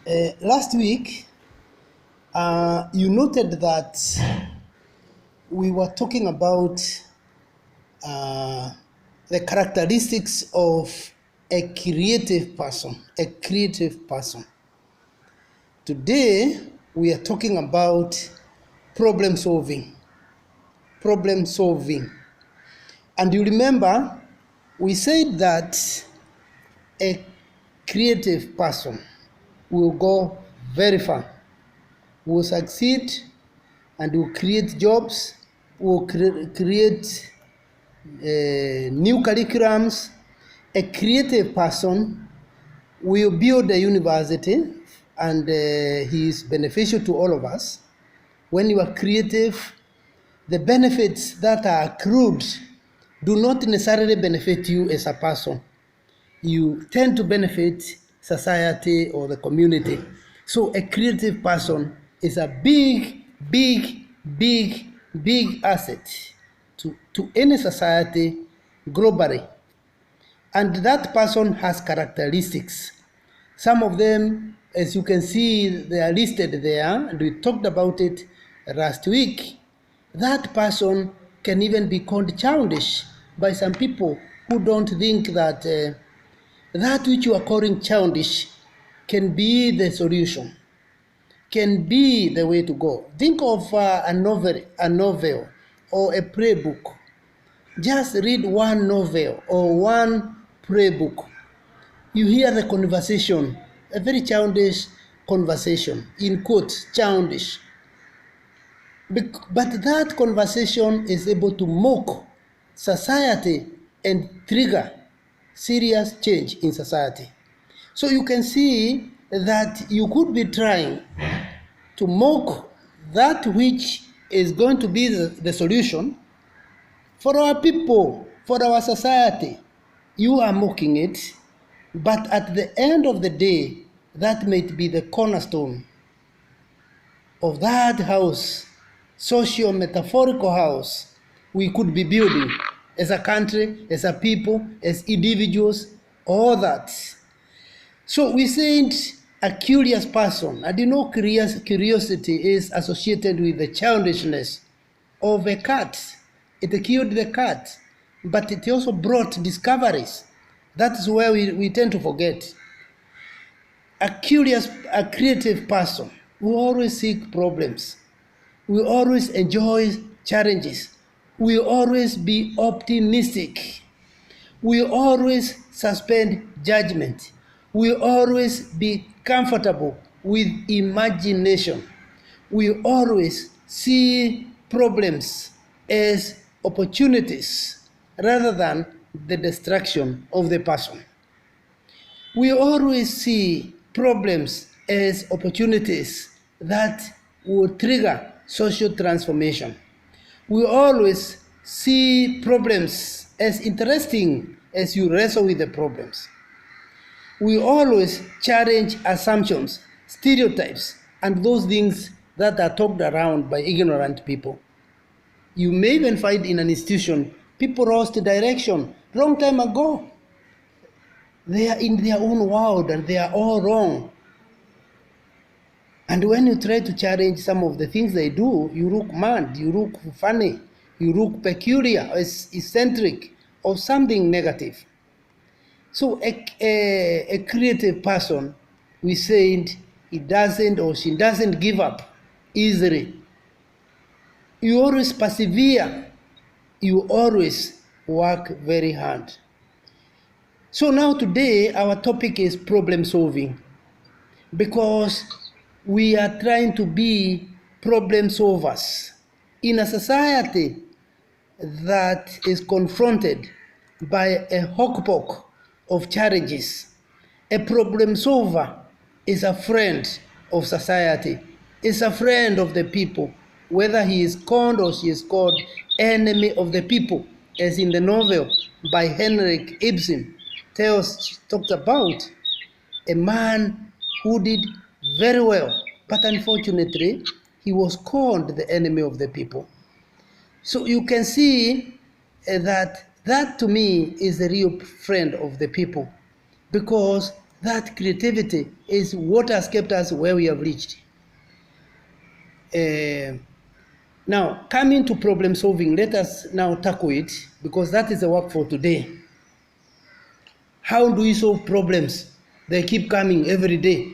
Last week, you noted that we were talking about uh, the characteristics of a creative person. A creative person. Today, we are talking about problem solving. Problem solving. And you remember, we said that a creative person will go very far, will succeed, and will create jobs, will create new curriculums. A creative person will build a university, and he is beneficial to all of us. When you are creative, the benefits that are accrued do not necessarily benefit you as a person. You tend to benefit society or the community. So a creative person is a big, big, big, big asset to any society globally. And that person has characteristics. Some of them, as you can see, they are listed there, and we talked about it last week. That person can even be called childish by some people who don't think that that which you are calling childish can be the solution, can be the way to go. Think of a novel or a prayer book. Just read one novel or one prayer book. You hear the conversation, a very childish conversation, in quotes, childish. But that conversation is able to mock society and trigger serious change in society. So you can see that you could be trying to mock that which is going to be the solution for our people, for our society. You are mocking it, but at the end of the day, that might be the cornerstone of that house, socio-metaphorical house we could be building as a country, as a people, as individuals, all that. So we said a curious person, and you know curiosity is associated with the childishness of a cat. It killed the cat, but it also brought discoveries. That's where we tend to forget. A creative person will always seek problems. We always enjoy challenges. We always be optimistic. We always suspend judgment. We always be comfortable with imagination. We always see problems as opportunities rather than the destruction of the person. We always see problems as opportunities that will trigger social transformation. We always see problems as interesting as you wrestle with the problems. We always challenge assumptions, stereotypes, and those things that are talked around by ignorant people. You may even find in an institution people lost direction long time ago. They are in their own world and they are all wrong. And when you try to challenge some of the things they do, you look mad, you look funny, you look peculiar, eccentric, or something negative. So a creative person, we said, he doesn't or she doesn't give up easily. You always persevere. You always work very hard. So now today our topic is problem solving, because we are trying to be problem solvers in a society that is confronted by a hopscotch of challenges. A problem solver is a friend of society, is a friend of the people, whether he is called or she is called enemy of the people, as in the novel by Henrik Ibsen talks about a man who did very well, but unfortunately he was called the enemy of the people. So you can see that to me is the real friend of the people, because that creativity is what has kept us where we have reached. Now, coming to problem solving, let us now tackle it, because that is the work for today. How do we solve problems? They keep coming every day.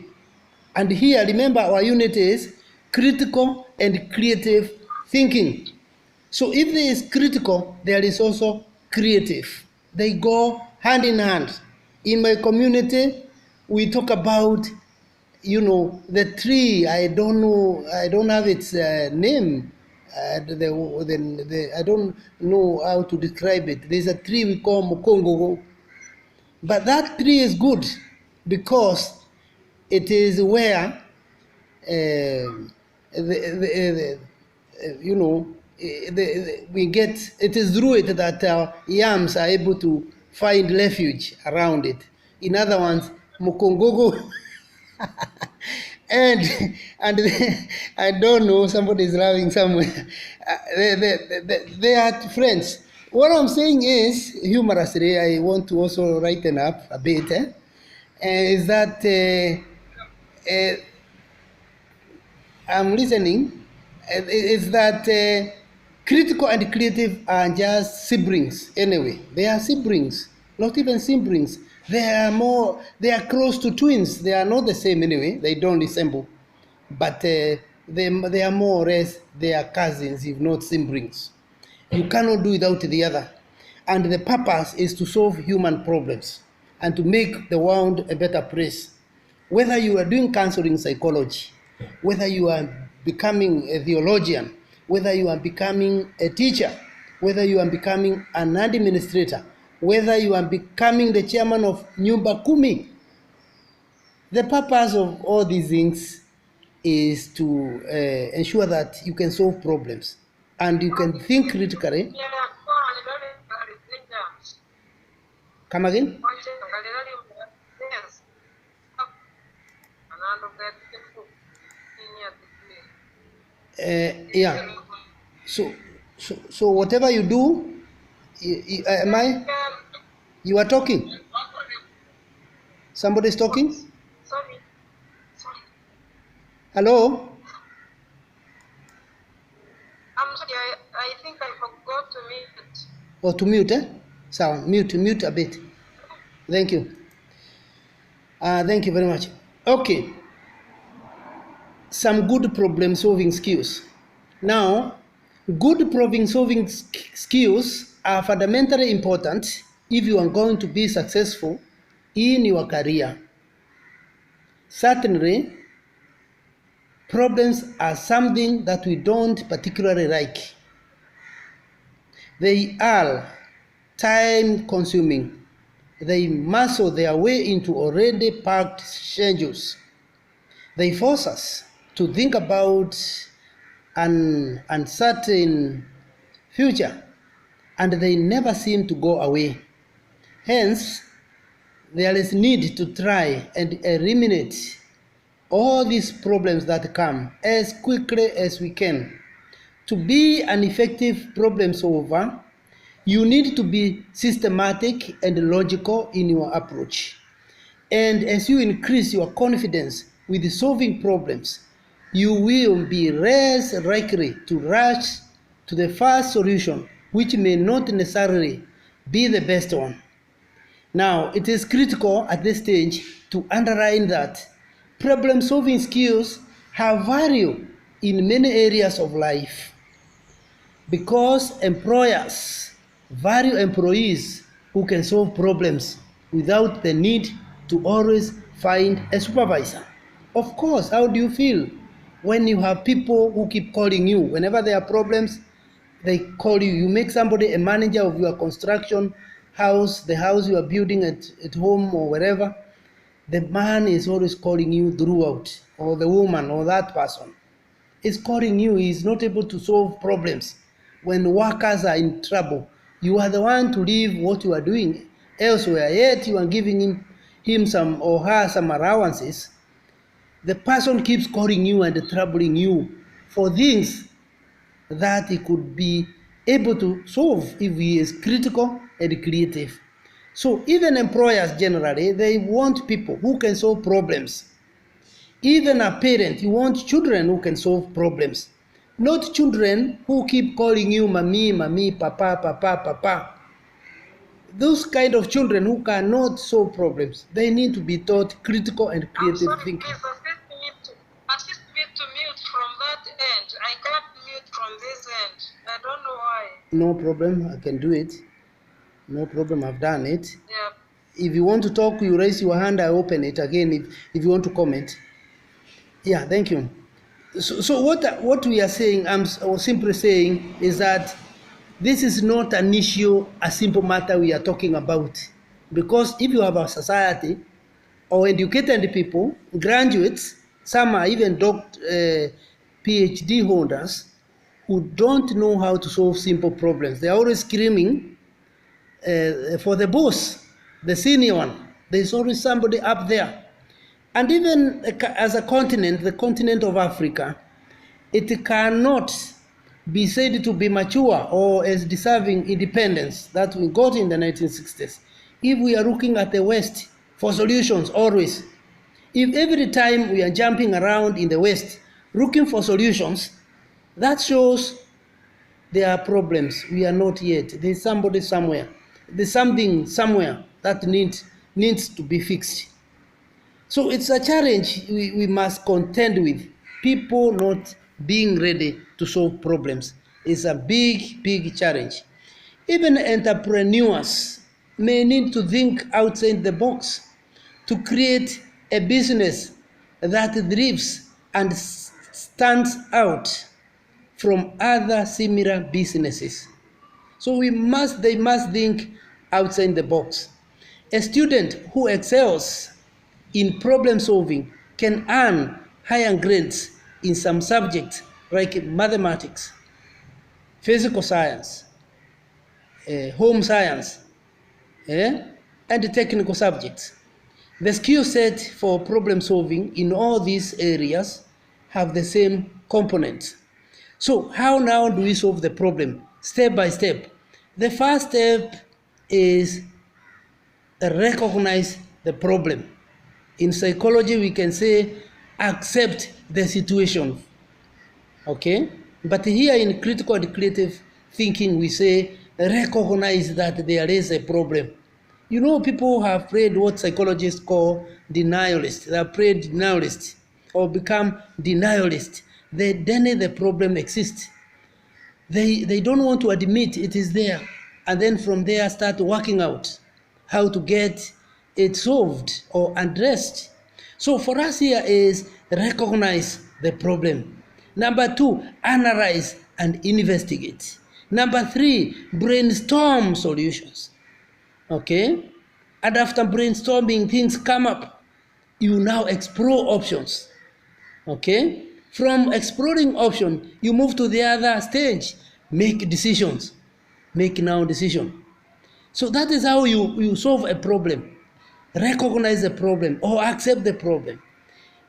And here, remember, our unit is critical and creative thinking. So if there is critical, there is also creative. They go hand in hand. In my community, we talk about, the tree. I don't know, I don't have its name. I don't know how to describe it. There's a tree we call Mukongo. But that tree is good because it is where we get, it is through it that our yams are able to find refuge around it. In other words, Mukongogo. and I don't know, somebody is laughing somewhere. They are friends. What I'm saying is, humorously, I want to also lighten up a bit, is that I'm listening, is that critical and creative are just siblings anyway. They are siblings, not even siblings. They are close to twins. They are not the same anyway. They don't resemble. But they are more or less, they are cousins, if not siblings. You cannot do without the other. And the purpose is to solve human problems and to make the world a better place. Whether you are doing counseling psychology, whether you are becoming a theologian, whether you are becoming a teacher, whether you are becoming an administrator, whether you are becoming the chairman of Nyumba Kumi, the purpose of all these things is to ensure that you can solve problems and you can think critically. Come again? Yeah. So whatever you do, you are talking? Somebody's talking? Sorry. Hello? I'm sorry, I think I forgot to mute. Oh, to mute, eh? So mute a bit. Thank you. Thank you very much. Okay. Some good problem solving skills. Now, good problem solving skills are fundamentally important if you are going to be successful in your career. Certainly, problems are something that we don't particularly like. They are time consuming. They muscle their way into already packed schedules. They force us to think about an uncertain future, and they never seem to go away. Hence, there is need to try and eliminate all these problems that come as quickly as we can. To be an effective problem solver, you need to be systematic and logical in your approach. And as you increase your confidence with solving problems, you will be less likely to rush to the first solution, which may not necessarily be the best one. Now, it is critical at this stage to underline that problem-solving skills have value in many areas of life, because employers value employees who can solve problems without the need to always find a supervisor. Of course, how do you feel when you have people who keep calling you? Whenever there are problems, they call you. You make somebody a manager of your construction house, the house you are building at home or wherever. The man is always calling you throughout, or the woman or that person is calling you. He is not able to solve problems. When workers are in trouble, you are the one to leave what you are doing elsewhere, yet you are giving him some or her some allowances. The person keeps calling you and troubling you for things that he could be able to solve if he is critical and creative. So even employers generally, they want people who can solve problems. Even a parent, you want children who can solve problems, not children who keep calling you mommy, mommy, papa, papa, papa. Those kind of children who cannot solve problems, they need to be taught critical and I'm creative sorry, thinking. please assist me to mute from that end. I can't mute from this end. I don't know why. No problem, I can do it. No problem, I've done it. Yeah. If you want to talk, you raise your hand, I open it again if you want to comment. Yeah, thank you. So what we are saying, I'm simply saying, is that this is not an issue, a simple matter we are talking about. Because if you have a society or educated people, graduates, some are even PhD holders, who don't know how to solve simple problems. They're always screaming for the boss, the senior one. There's always somebody up there. And even as a continent, the continent of Africa, it cannot be said to be mature or as deserving independence that we got in the 1960s if we are looking at the West for solutions always. If every time we are jumping around in the West looking for solutions, that shows there are problems. We are not yet. There's somebody somewhere. There's something somewhere that needs to be fixed. So it's a challenge we must contend with. People not being ready to solve problems is a big challenge. Even entrepreneurs may need to think outside the box to create a business that thrives and stands out from other similar businesses. So they must think outside the box. A student who excels in problem solving can earn higher grades in some subjects like mathematics, physical science, home science, and technical subjects. The skill set for problem solving in all these areas have the same components. So how now do we solve the problem? Step by step. The first step is recognize the problem. In psychology, we can say accept the situation. Okay? But here in critical and creative thinking, we say recognize that there is a problem. You know, people have played what psychologists call denialists. They have played denialists or become denialists. They deny the problem exists. They don't want to admit it is there, and then from there start working out how to get it solved or addressed. So for us here is recognize the problem. Number 2, analyze and investigate. Number 3, brainstorm solutions. Okay? And after brainstorming, things come up. You now explore options. Okay? From exploring option, you move to the other stage. Make decisions. Make now decision. So that is how you solve a problem. Recognize the problem or accept the problem.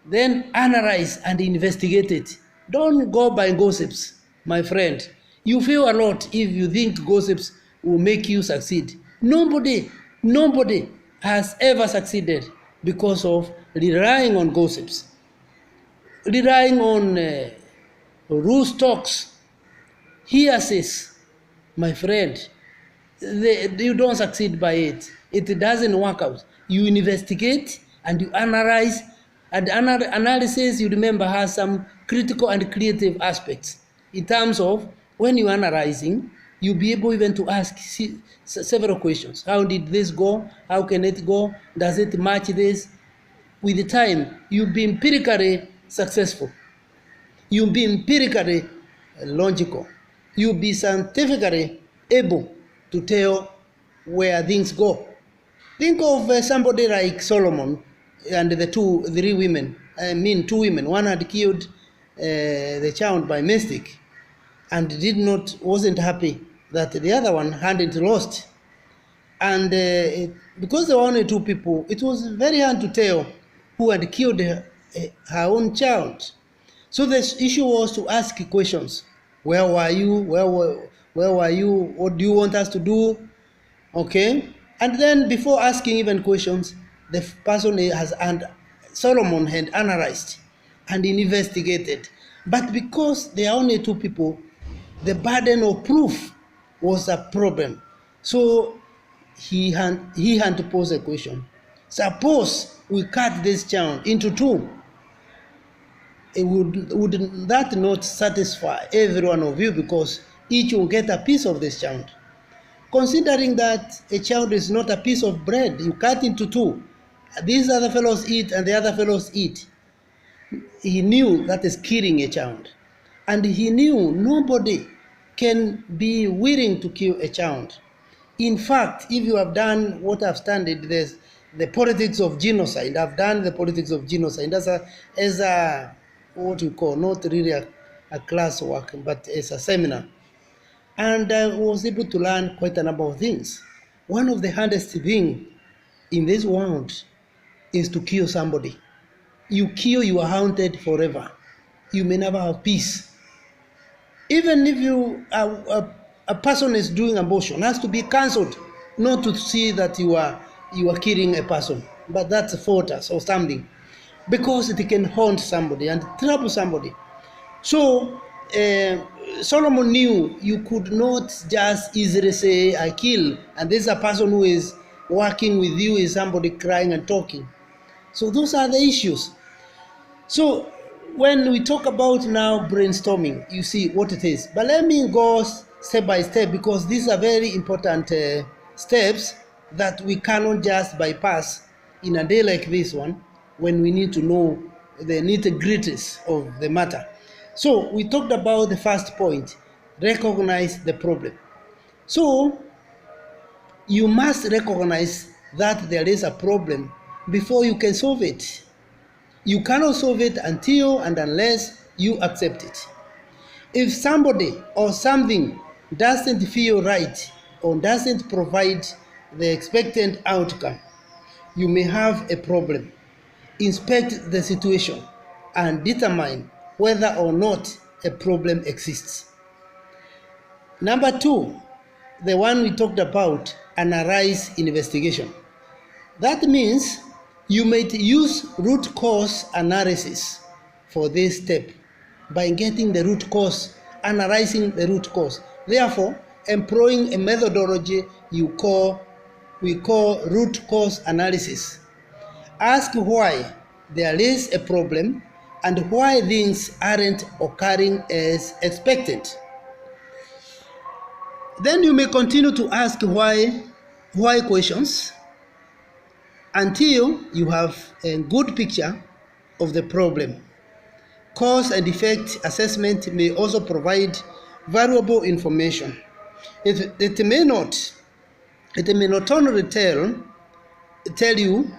Then analyze and investigate it. Don't go by gossips, my friend. You fail a lot if you think gossips will make you succeed. Nobody has ever succeeded because of relying on gossips, relying on loose talks, hearsays, my friend. You don't succeed by it. It doesn't work out. You investigate and you analyze, and analysis, you remember, has some critical and creative aspects. In terms of when you're analyzing, you'll be able even to ask several questions. How did this go? How can it go? Does it match this? With the time, you'll be empirically successful. You'll be empirically logical. You'll be scientifically able to tell where things go. Think of somebody like Solomon and the 2 women. One had killed the child by mistake and wasn't happy that the other one hadn't lost. And because there were only 2 people, it was very hard to tell who had killed her own child. So the issue was to ask questions. Where were you? Where were you? What do you want us to do? Okay? And then before asking even questions, the person has, and Solomon had analyzed and investigated. But because there are only two people, the burden of proof was a problem. So he had to pose a question. Suppose we cut this child into two. Would that not satisfy every one of you, because each will get a piece of this child? Considering that a child is not a piece of bread, you cut into two. These other fellows eat and the other fellows eat. He knew that is killing a child. And he knew nobody can be willing to kill a child. In fact, if you have done what I've studied, there's the politics of genocide. I've done the politics of genocide as a what you call, not really a class work, but as a seminar. And I was able to learn quite a number of things. One of the hardest things in this world is to kill somebody. You kill, you are haunted forever. You may never have peace. Even if a person is doing abortion, has to be cancelled, not to see that you are killing a person, but that's a fortress or something, because it can haunt somebody and trouble somebody. So Solomon knew you could not just easily say, I kill, and there's a person who is working with you, is somebody crying and talking. So those are the issues. So when we talk about now brainstorming, you see what it is. But let me go step by step, because these are very important steps that we cannot just bypass in a day like this one, when we need to know the nitty-gritties of the matter. So we talked about the first point, recognize the problem. So you must recognize that there is a problem before you can solve it. You cannot solve it until and unless you accept it. If somebody or something doesn't feel right or doesn't provide the expected outcome, you may have a problem. Inspect the situation and determine whether or not a problem exists. Number two, the one we talked about, analyze investigation. That means you might use root cause analysis for this step by getting the root cause, analyzing the root cause. Therefore, employing a methodology we call root cause analysis. Ask why there is a problem and why things aren't occurring as expected. Then you may continue to ask why questions until you have a good picture of the problem. Cause and effect assessment may also provide valuable information. It may not only tell you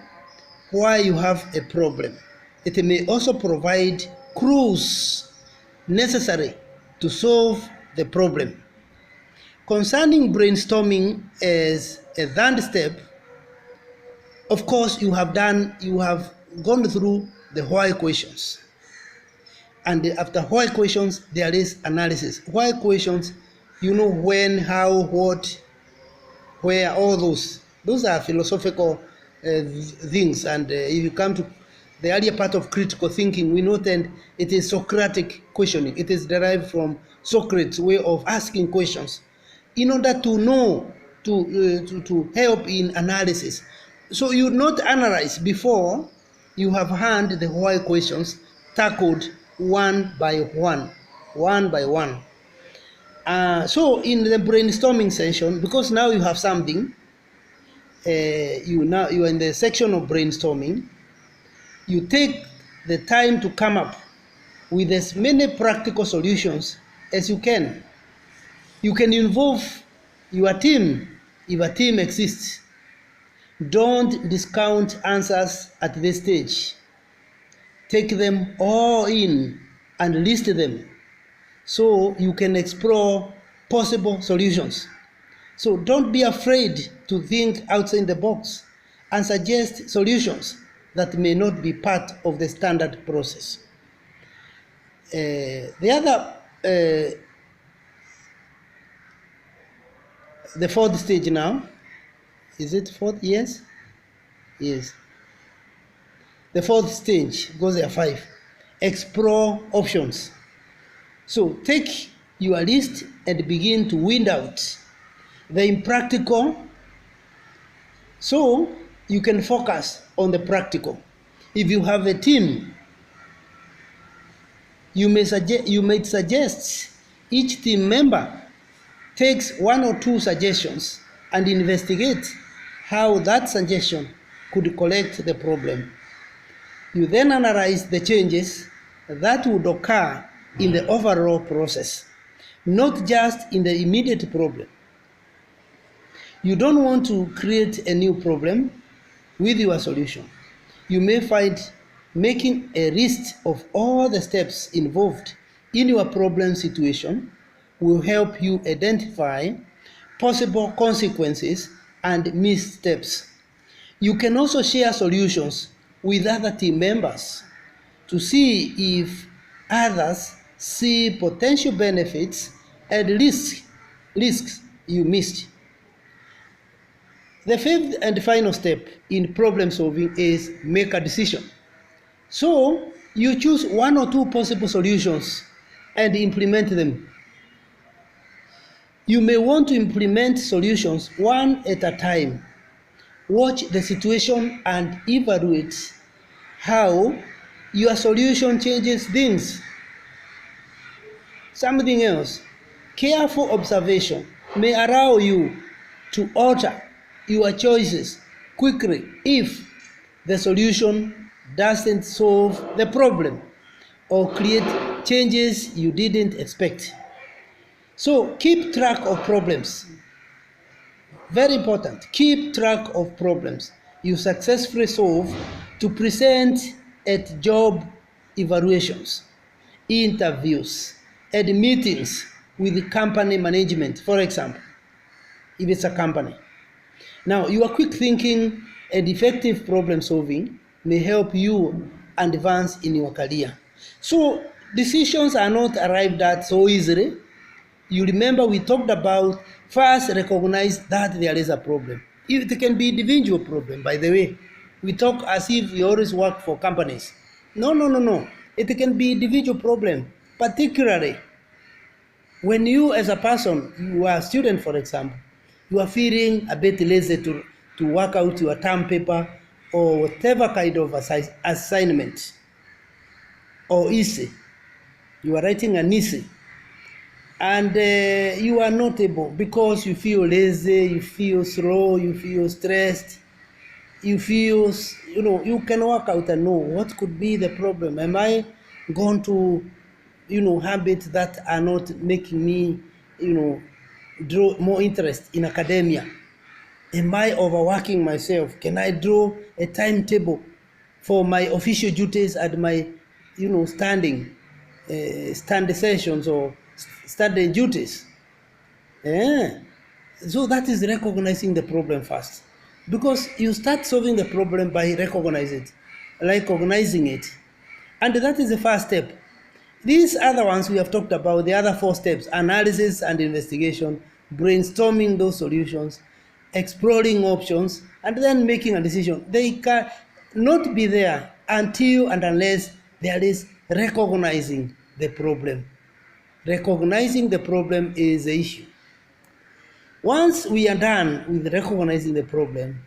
why you have a problem. It may also provide clues necessary to solve the problem. Concerning brainstorming as a third step, of course, you have gone through the why questions. And after why questions, there is analysis. Why questions, you know, when, how, what, where, all those are philosophical things. And if you come to the earlier part of critical thinking, we know that it is Socratic questioning. It is derived from Socrates' way of asking questions in order to know, to help in analysis. So you not analyze before you have had the why questions tackled one by one. So in the brainstorming session, because now you have something, you are in the section of brainstorming, you take the time to come up with as many practical solutions as you can. You can involve your team if a team exists. Don't discount answers at this stage. Take them all in and list them so you can explore possible solutions. So don't be afraid to think outside the box and suggest solutions that may not be part of the standard process. The fourth stage now Is it fourth? Yes. Yes. The fourth stage, because there are 5. Explore options. So take your list and begin to weed out the impractical so you can focus on the practical. If you have a team, you may suggest each team member takes 1 or 2 suggestions and investigate how that suggestion could correct the problem. You then analyze the changes that would occur in the overall process, not just in the immediate problem. You don't want to create a new problem with your solution. You may find making a list of all the steps involved in your problem situation will help you identify possible consequences and missteps. You can also share solutions with other team members to see if others see potential benefits and risks you missed. The 5th and final step in problem solving is make a decision. So you choose 1 or 2 possible solutions and implement them. You may want to implement solutions one at a time. Watch the situation and evaluate how your solution changes things. Something else, careful observation may allow you to alter your choices quickly if the solution doesn't solve the problem or create changes you didn't expect. So keep track of problems. Very important. Keep track of problems you successfully solve to present at job evaluations, interviews, and meetings with company management, for example, if it's a company. Now, your quick thinking and effective problem solving may help you advance in your career. So, decisions are not arrived at so easily. You remember we talked about first recognize that there is a problem. It can be individual problem, by the way. We talk as if we always work for companies. No. It can be individual problem, particularly when you as a person, you are a student for example, you are feeling a bit lazy to work out your term paper or whatever kind of assignment or essay. You are writing an essay and you are not able because you feel lazy, you feel slow, you feel stressed, you feel, you can work out and know what could be the problem. Am I going to, habits that are not making me, draw more interest in academia? Am I overworking myself? Can I draw a timetable for my official duties at my, standing sessions or study duties? So that is recognizing the problem first. Because you start solving the problem by recognizing it. And that is the first step. These other ones we have talked about, the other 4 steps, analysis and investigation, brainstorming those solutions, exploring options, and then making a decision. They can not be there until and unless there is recognizing the problem. Recognizing the problem is the issue. Once we are done with recognizing the problem,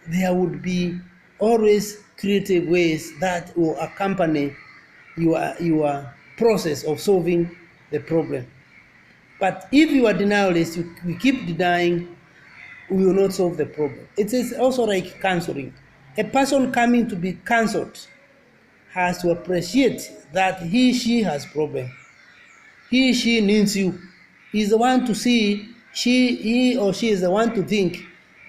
there would be always creative ways that will accompany your process of solving the problem. But if you are denialist, you keep denying, we will not solve the problem. It is also like counseling. A person coming to be counseled has to appreciate that she has problem. She needs you. He's the one to see, he or she is the one to think,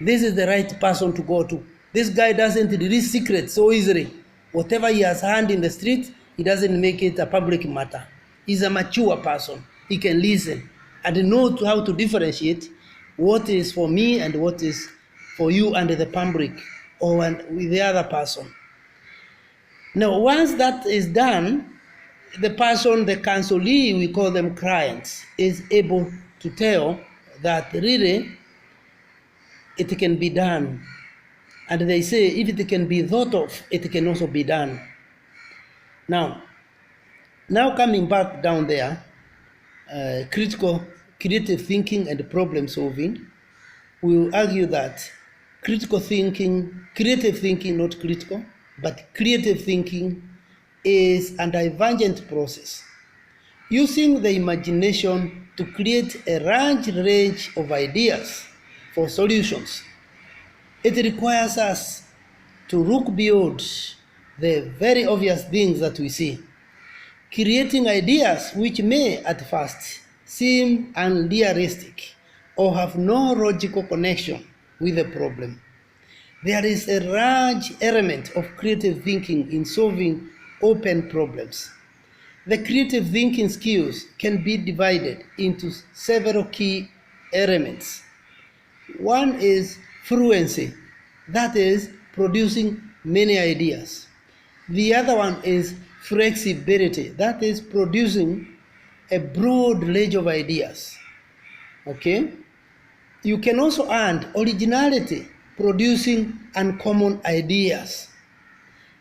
this is the right person to go to. This guy doesn't release secrets so easily. Whatever he has heard in the street, he doesn't make it a public matter. He's a mature person. He can listen and know how to differentiate what is for me and what is for you and the public or with the other person. Now, once that is done, the person, the counselee, we call them clients, is able to tell that really it can be done. And they say if it can be thought of, it can also be done. Now coming back down there, creative thinking and problem solving, we will argue that creative thinking, not critical, but creative thinking is a divergent process, using the imagination to create a range of ideas for solutions. It requires us to look beyond the very obvious things that we see, creating ideas which may at first seem unrealistic or have no logical connection with the problem. There is a large element of creative thinking in solving open problems. The creative thinking skills can be divided into several key elements. One is fluency, that is producing many ideas. The other one is flexibility, that is producing a broad range of ideas. Okay? You can also add originality, producing uncommon ideas.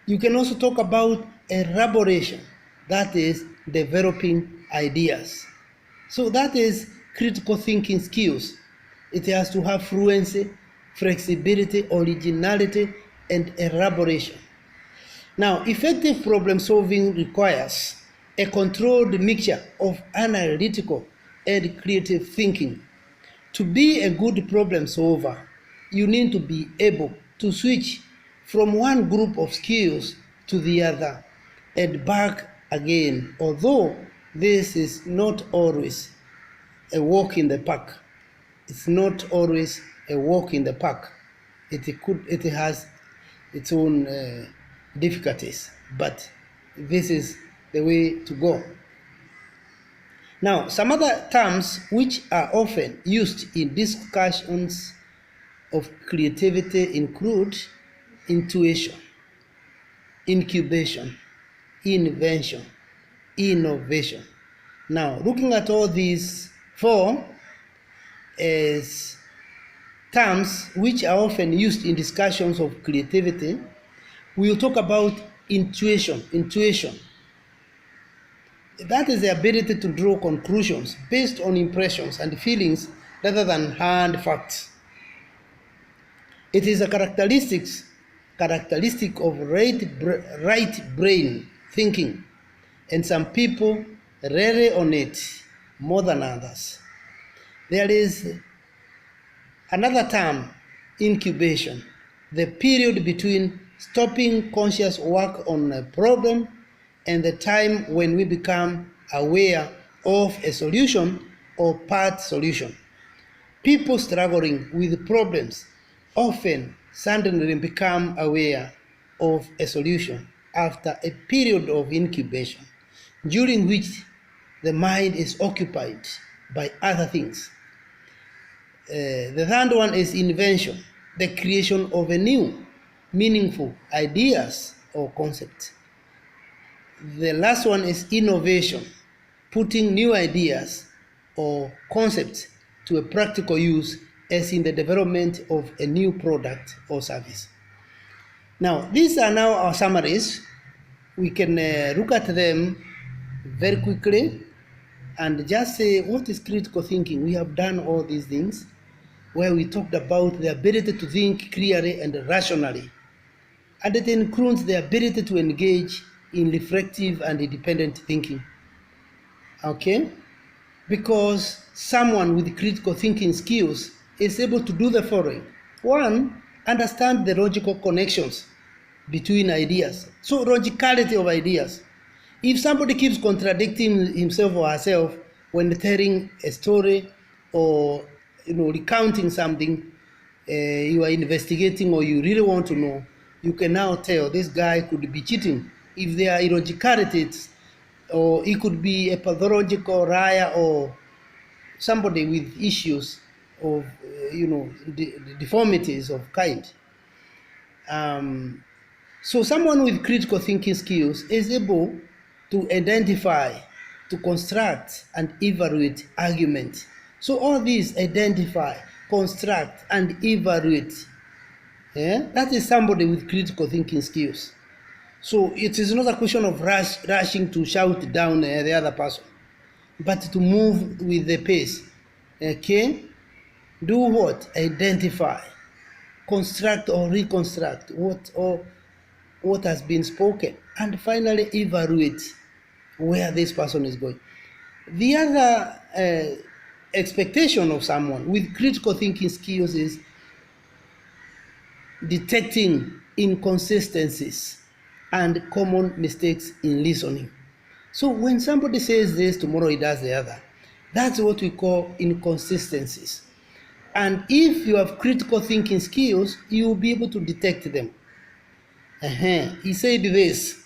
You can also talk about elaboration, that is developing ideas. So that is critical thinking skills. It has to have fluency, flexibility, originality, and elaboration. Now, effective problem solving requires a controlled mixture of analytical and creative thinking. To be a good problem solver, you need to be able to switch from one group of skills to the other and back again, although this is not always a walk in the park. It's not always a walk in the park. It has its own difficulties, but this is the way to go. Now, some other terms which are often used in discussions of creativity include intuition, incubation, invention, innovation. Now, looking at all these four as terms which are often used in discussions of creativity, we'll talk about intuition. That is the ability to draw conclusions based on impressions and feelings rather than hard facts. It is a characteristic of right brain thinking, and some people rely on it more than others. There is another term, incubation, the period between stopping conscious work on a problem and the time when we become aware of a solution or part solution. People struggling with problems often suddenly become aware of a solution after a period of incubation, during which the mind is occupied by other things. The third one is invention, the creation of a new, meaningful ideas or concepts. The last one is innovation, putting new ideas or concepts to a practical use, as in the development of a new product or service. Now, these are now our summaries. We can look at them very quickly and just say, what is critical thinking? We have done all these things where we talked about the ability to think clearly and rationally. And it includes the ability to engage in reflective and independent thinking. Okay? Because someone with critical thinking skills is able to do the following. One, understand the logical connections between ideas. So, logicality of ideas. If somebody keeps contradicting himself or herself when telling a story or recounting something you are investigating or you really want to know, you can now tell this guy could be cheating. If there are illogicalities, or he could be a pathological liar or somebody with issues of deformities of kind. So someone with critical thinking skills is able to identify, to construct and evaluate arguments. So all these: identify, construct, and evaluate. Yeah? That is somebody with critical thinking skills. So it is not a question of rushing to shout down the other person, but to move with the pace. Okay? Do what? Identify, construct or reconstruct what has been spoken, and finally evaluate where this person is going. The other expectation of someone with critical thinking skills is detecting inconsistencies and common mistakes in listening. So when somebody says this, tomorrow he does the other. That's what we call inconsistencies. And if you have critical thinking skills, you will be able to detect them. He said this,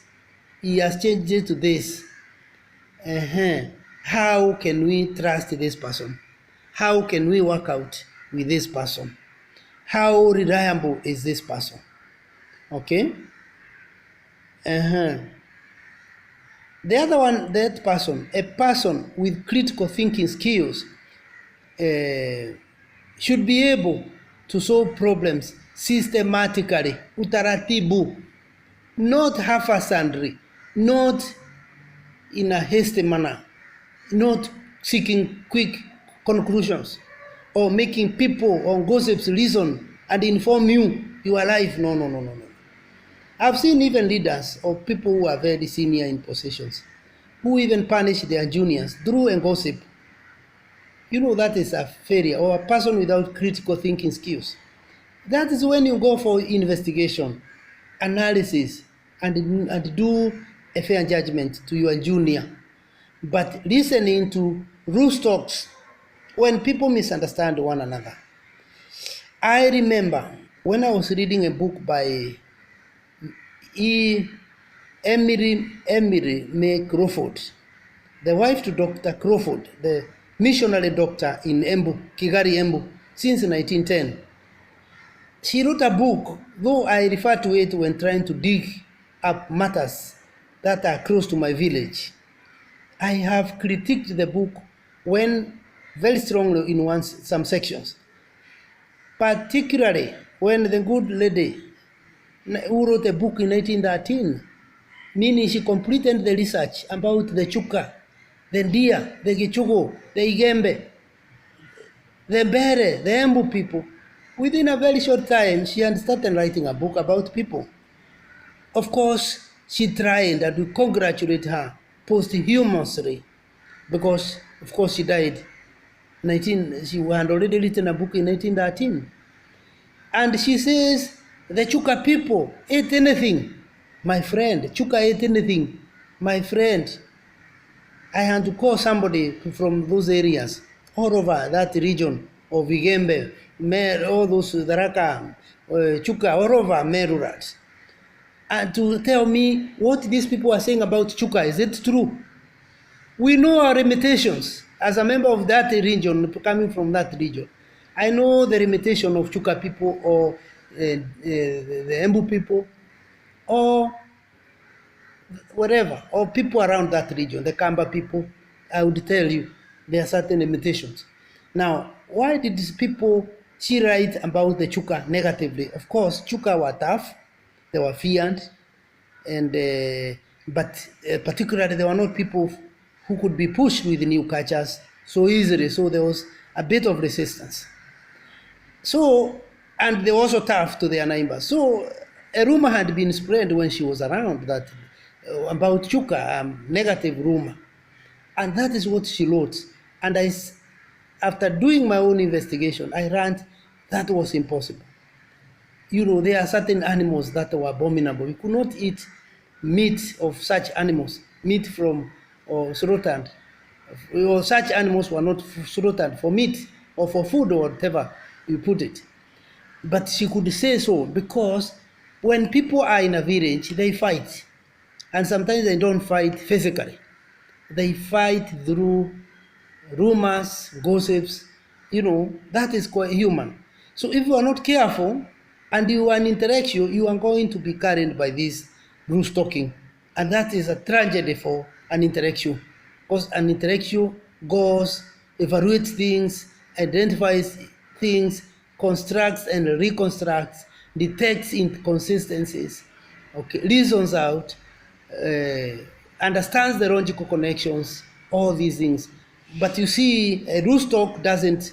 he has changed it to this. How can we trust this person? How can we work out with this person? How reliable is this person? Okay? The other one, that person, a person with critical thinking skills should be able to solve problems systematically, utaratibu, not haphazardly, not in a hasty manner, not seeking quick conclusions or making people or gossips listen and inform you your life. No. I've seen even leaders or people who are very senior in positions who even punish their juniors through a gossip. You know, that is a failure, or a person without critical thinking skills. That is when you go for investigation, analysis, and do a fair judgment to your junior. But listening to roost talks when people misunderstand one another. I remember when I was reading a book by Emily May Crawford, the wife to Dr. Crawford, the missionary doctor in Embu, Kigali, Embu, since 1910. She wrote a book, though I refer to it when trying to dig up matters that are close to my village. I have critiqued the book when very strongly in some sections, particularly when the good lady who wrote a book in 1913, meaning she completed the research about the Chuka, the Ndia, the Gichugo, the Igembe, the Bere, the Embu people. Within a very short time, she had started writing a book about people. Of course, she tried, and we congratulate her posthumously, because, of course, she died. She had already written a book in 1913. And she says, the Chuka people ate anything. My friend, Chuka ate anything. My friend, I had to call somebody from those areas, all over that region of Igembe, all those Daraka, Chuka, all over Merurat, and to tell me what these people are saying about Chuka. Is it true? We know our limitations. As a member of that region, coming from that region, I know the limitation of Chuka people or the Embu people or whatever, or people around that region, the Kamba people. I would tell you there are certain limitations. Now, why did these people she write about the Chuka negatively? Of course, Chuka were tough, they were feared, and but particularly they were not people who could be pushed with new cultures so easily. So there was a bit of resistance. So, and they were also tough to their neighbors. So a rumor had been spread when she was around that about Chuka, negative rumor. And that is what she wrote. And after doing my own investigation, I learned that was impossible. You know, there are certain animals that were abominable. We could not eat meat of such animals, meat from or slaughtered, or such animals were not slaughtered for meat or for food or whatever you put it. But she could say so because when people are in a village, they fight. And sometimes they don't fight physically. They fight through rumors, gossips. You know, that is quite human. So if you are not careful and you are in interaction, you are going to be carried by this loose talking. And that is a tragedy for an interaction. Because an interaction goes, evaluates things, identifies things, constructs and reconstructs, detects inconsistencies, okay, reasons out, understands the logical connections, all these things. But you see, a rootstock doesn't,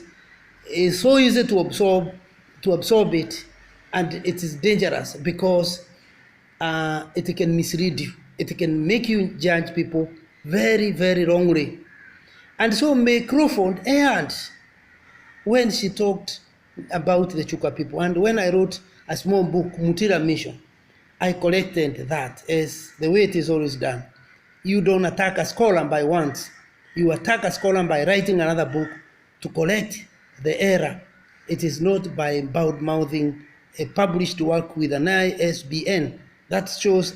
is so easy to absorb it, and it is dangerous because it can mislead you. It can make you judge people very, very wrongly. And so May Crawford erred when she talked about the Chuka people. And when I wrote a small book, Mutira Mission, I collected that as the way it is always done. You don't attack a scholar by once. You attack a scholar by writing another book to correct the error. It is not by mouthing a published work with an ISBN. That shows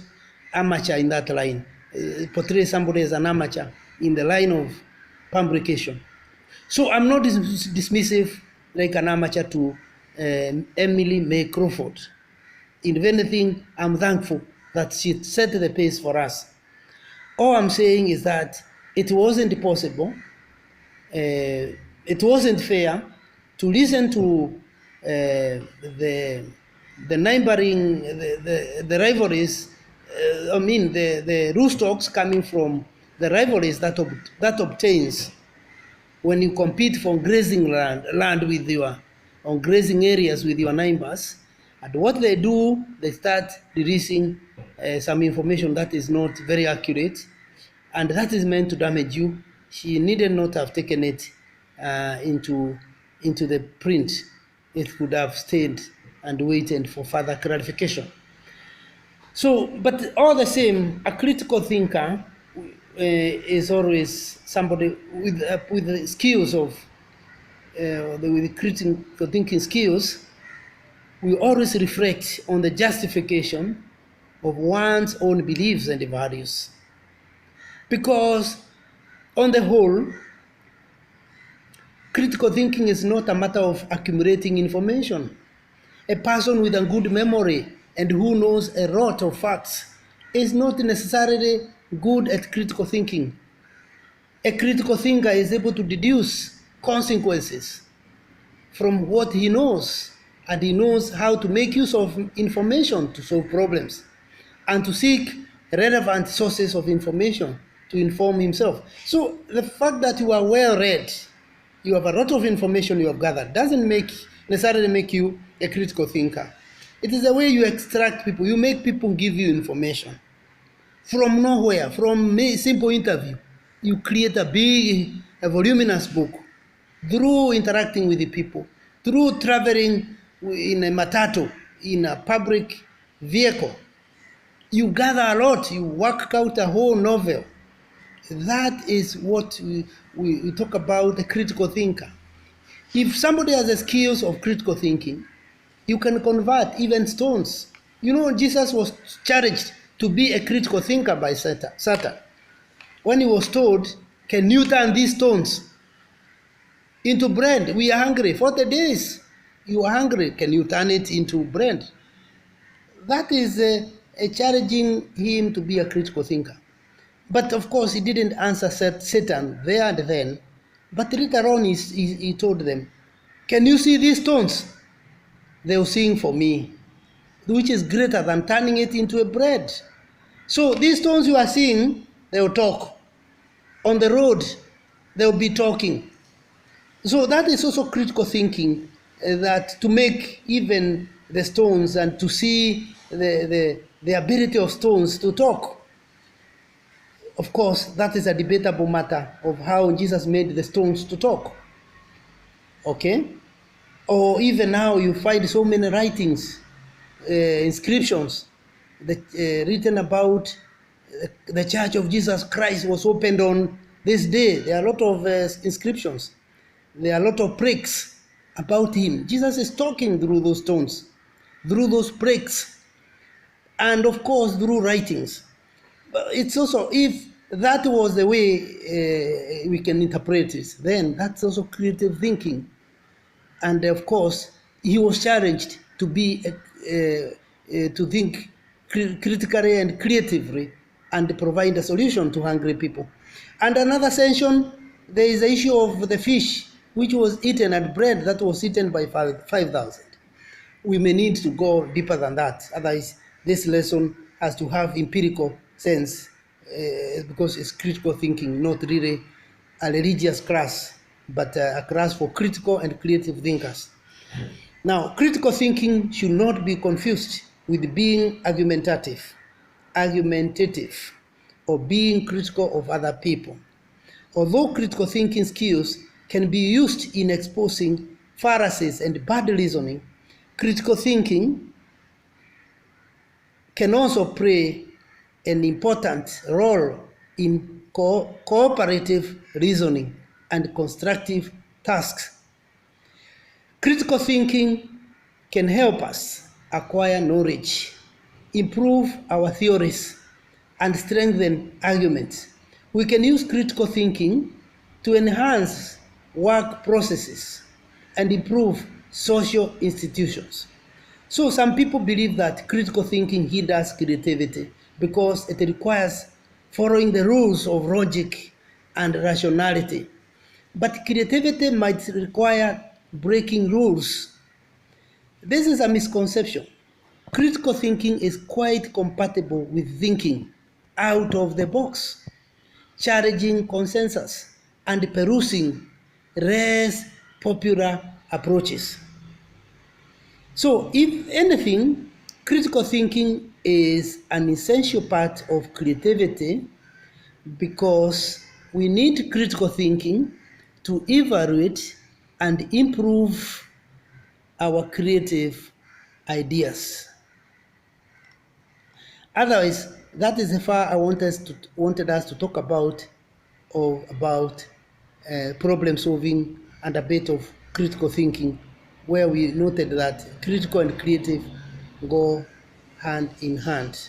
amateur in that line. Portrays somebody as an amateur in the line of publication. So I'm not dismissive like an amateur to Emily May Crawford. If anything, I'm thankful that she set the pace for us. All I'm saying is that it wasn't possible, it wasn't fair to listen to the neighboring, the rivalries, the roostocks coming from the rivalries that obtains when you compete for grazing land with your, on grazing areas with your neighbors. And what they do, they start releasing some information that is not very accurate, and that is meant to damage you. She needed not have taken it into the print. It could have stayed and waited for further clarification. So, but all the same, a critical thinker is always somebody with the skills of with critical thinking skills. We always reflect on the justification of one's own beliefs and values, because on the whole, critical thinking is not a matter of accumulating information. A person with a good memory and who knows a lot of facts is not necessarily good at critical thinking. A critical thinker is able to deduce consequences from what he knows, and he knows how to make use of information to solve problems and to seek relevant sources of information to inform himself. So the fact that you are well read, you have a lot of information you have gathered, doesn't necessarily make you a critical thinker. It is the way you extract people. You make people give you information from nowhere, from a simple interview. You create a voluminous book through interacting with the people, through traveling in a matatu, in a public vehicle. You gather a lot, you work out a whole novel. That is what we talk about a critical thinker. If somebody has the skills of critical thinking, you can convert even stones. You know, Jesus was challenged to be a critical thinker by Satan. When he was told, can you turn these stones into bread? We are hungry. 40 days. You are hungry. Can you turn it into bread? That is challenging him to be a critical thinker. But of course, he didn't answer Satan there and then. But later on, he told them, can you see these stones? They will sing for me, which is greater than turning it into a bread. So these stones you are seeing, they will talk. On the road, they will be talking. So that is also critical thinking, that to make even the stones and to see the ability of stones to talk. Of course, that is a debatable matter of how Jesus made the stones to talk. Okay? Or even now you find so many writings, inscriptions written about the Church of Jesus Christ was opened on this day. There are a lot of inscriptions. There are a lot of pricks about him. Jesus is talking through those stones, through those pricks, and of course through writings. But it's also, if that was the way we can interpret it, then that's also creative thinking. And of course, he was challenged to be to think critically and creatively and provide a solution to hungry people. And another section, there is the issue of the fish which was eaten, and bread that was eaten by 5,000. We may need to go deeper than that. Otherwise, this lesson has to have empirical sense because it's critical thinking, not really a religious class, but a class for critical and creative thinkers. Now, critical thinking should not be confused with being argumentative, or being critical of other people. Although critical thinking skills can be used in exposing fallacies and bad reasoning, critical thinking can also play an important role in cooperative reasoning and constructive tasks. Critical thinking can help us acquire knowledge, improve our theories, and strengthen arguments. We can use critical thinking to enhance work processes and improve social institutions. So some people believe that critical thinking hinders creativity because it requires following the rules of logic and rationality. But creativity might require breaking rules. This is a misconception. Critical thinking is quite compatible with thinking out of the box, challenging consensus, and perusing less popular approaches. So, if anything, critical thinking is an essential part of creativity because we need critical thinking to evaluate and improve our creative ideas. Otherwise, that is the far I wanted us to talk about problem solving and a bit of critical thinking, where we noted that critical and creative go hand in hand.